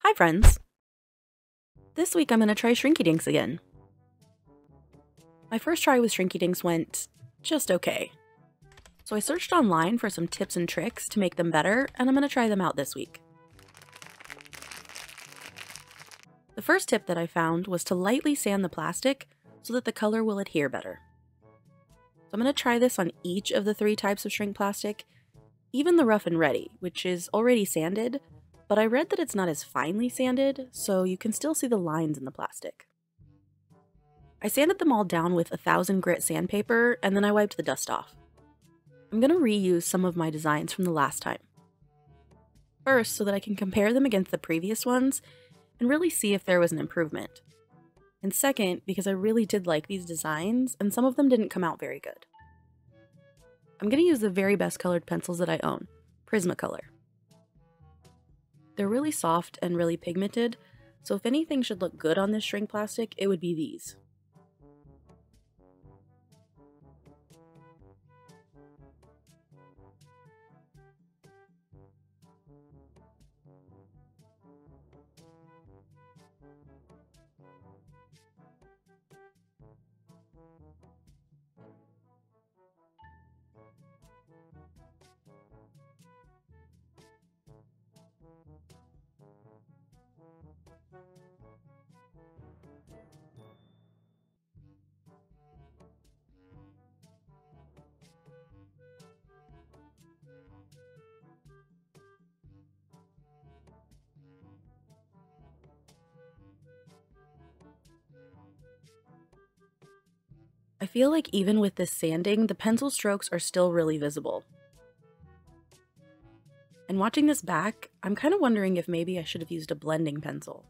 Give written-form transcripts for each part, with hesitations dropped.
Hi friends! This week I'm going to try Shrinky Dinks again. My first try with Shrinky Dinks went just okay. So I searched online for some tips and tricks to make them better, and I'm going to try them out this week. The first tip that I found was to lightly sand the plastic so that the color will adhere better. So I'm going to try this on each of the 3 types of shrink plastic, even the rough and ready, which is already sanded, but I read that it's not as finely sanded, so you can still see the lines in the plastic. I sanded them all down with 1000 grit sandpaper, and then I wiped the dust off. I'm going to reuse some of my designs from the last time. First, so that I can compare them against the previous ones, and really see if there was an improvement. And second, because I really did like these designs, and some of them didn't come out very good. I'm going to use the very best colored pencils that I own, Prismacolor. They're really soft and really pigmented, so if anything should look good on this shrink plastic, it would be these. I feel like even with this sanding, the pencil strokes are still really visible. And watching this back, I'm kind of wondering if maybe I should have used a blending pencil.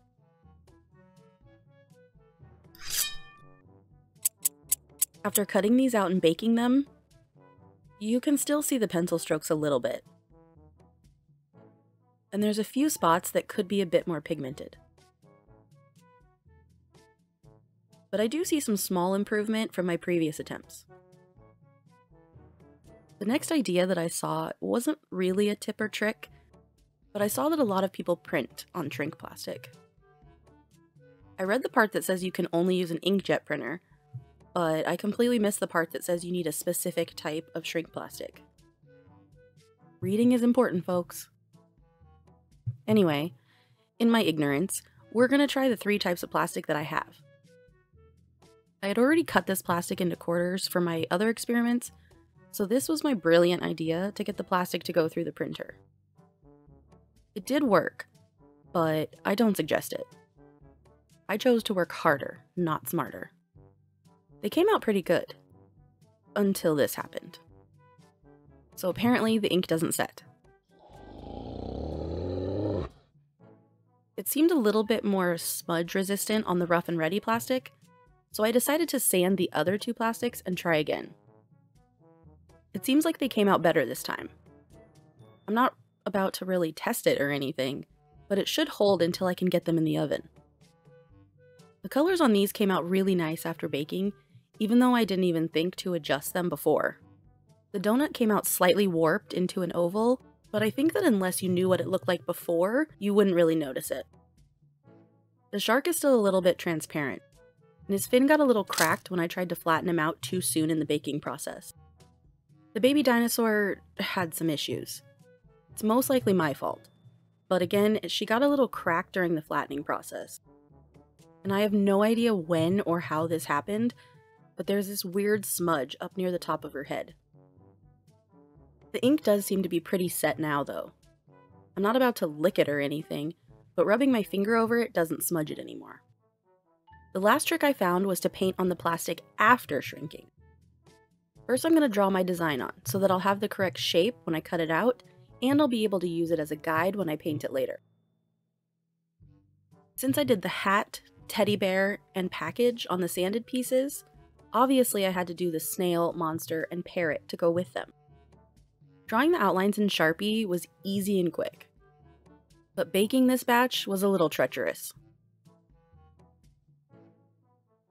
After cutting these out and baking them, you can still see the pencil strokes a little bit. And there's a few spots that could be a bit more pigmented. But I do see some small improvement from my previous attempts. The next idea that I saw wasn't really a tip or trick, but I saw that a lot of people print on shrink plastic. I read the part that says you can only use an inkjet printer, but I completely missed the part that says you need a specific type of shrink plastic. Reading is important, folks. Anyway, in my ignorance, we're going to try the 3 types of plastic that I have. I had already cut this plastic into quarters for my other experiments, so this was my brilliant idea to get the plastic to go through the printer. It did work, but I don't suggest it. I chose to work harder, not smarter. They came out pretty good, until this happened. So apparently the ink doesn't set. It seemed a little bit more smudge resistant on the rough and ready plastic, so I decided to sand the other 2 plastics and try again. It seems like they came out better this time. I'm not about to really test it or anything, but it should hold until I can get them in the oven. The colors on these came out really nice after baking, even though I didn't even think to adjust them before. The donut came out slightly warped into an oval, but I think that unless you knew what it looked like before, you wouldn't really notice it. The shark is still a little bit transparent, and his fin got a little cracked when I tried to flatten him out too soon in the baking process. The baby dinosaur had some issues. It's most likely my fault, but again, she got a little cracked during the flattening process. And I have no idea when or how this happened, but there's this weird smudge up near the top of her head. The ink does seem to be pretty set now though. I'm not about to lick it or anything, but rubbing my finger over it doesn't smudge it anymore. The last trick I found was to paint on the plastic after shrinking. First I'm going to draw my design on, so that I'll have the correct shape when I cut it out, and I'll be able to use it as a guide when I paint it later. Since I did the hat, teddy bear, and package on the sanded pieces, obviously I had to do the snail, monster, and parrot to go with them. Drawing the outlines in Sharpie was easy and quick, but baking this batch was a little treacherous.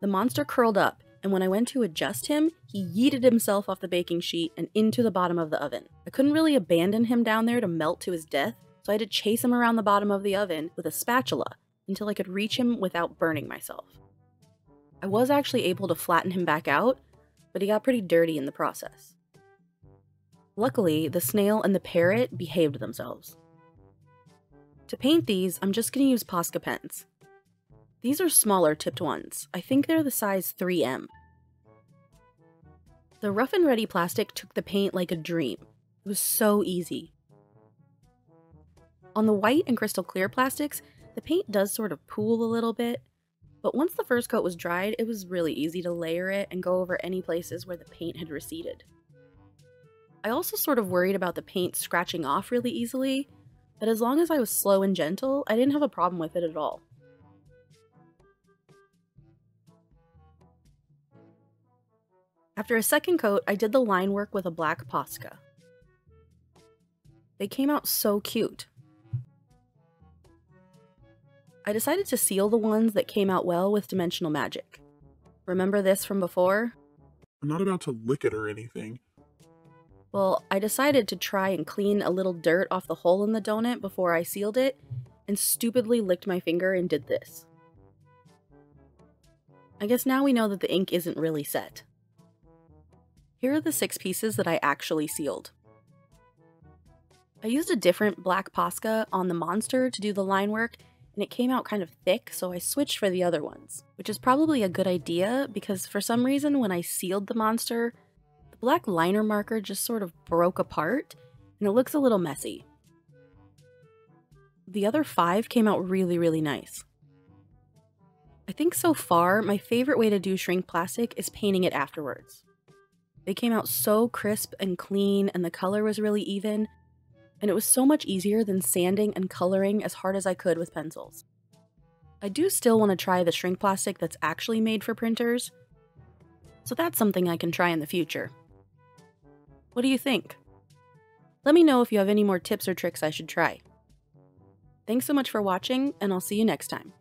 The monster curled up, and when I went to adjust him, he yeeted himself off the baking sheet and into the bottom of the oven. I couldn't really abandon him down there to melt to his death, so I had to chase him around the bottom of the oven with a spatula until I could reach him without burning myself. I was actually able to flatten him back out, but he got pretty dirty in the process. Luckily, the snail and the parrot behaved themselves. To paint these, I'm just going to use Posca pens. These are smaller tipped ones. I think they're the size 3M. The Rough and Ready plastic took the paint like a dream. It was so easy. On the white and crystal clear plastics, the paint does sort of pool a little bit, but once the first coat was dried, it was really easy to layer it and go over any places where the paint had receded. I also sort of worried about the paint scratching off really easily, but as long as I was slow and gentle, I didn't have a problem with it at all. After a second coat, I did the line work with a black Posca. They came out so cute. I decided to seal the ones that came out well with Dimensional Magic. Remember this from before? I'm not about to lick it or anything. Well, I decided to try and clean a little dirt off the hole in the donut before I sealed it, and stupidly licked my finger and did this. I guess now we know that the ink isn't really set. Here are the 6 pieces that I actually sealed. I used a different black Posca on the monster to do the line work, and it came out kind of thick, so I switched for the other ones, which is probably a good idea because for some reason when I sealed the monster, the black liner marker just sort of broke apart, and it looks a little messy. The other 5 came out really nice. I think so far, my favorite way to do shrink plastic is painting it afterwards. They came out so crisp and clean, and the color was really even, and it was so much easier than sanding and coloring as hard as I could with pencils. I do still want to try the shrink plastic that's actually made for printers, so that's something I can try in the future. What do you think? Let me know if you have any more tips or tricks I should try. Thanks so much for watching, and I'll see you next time.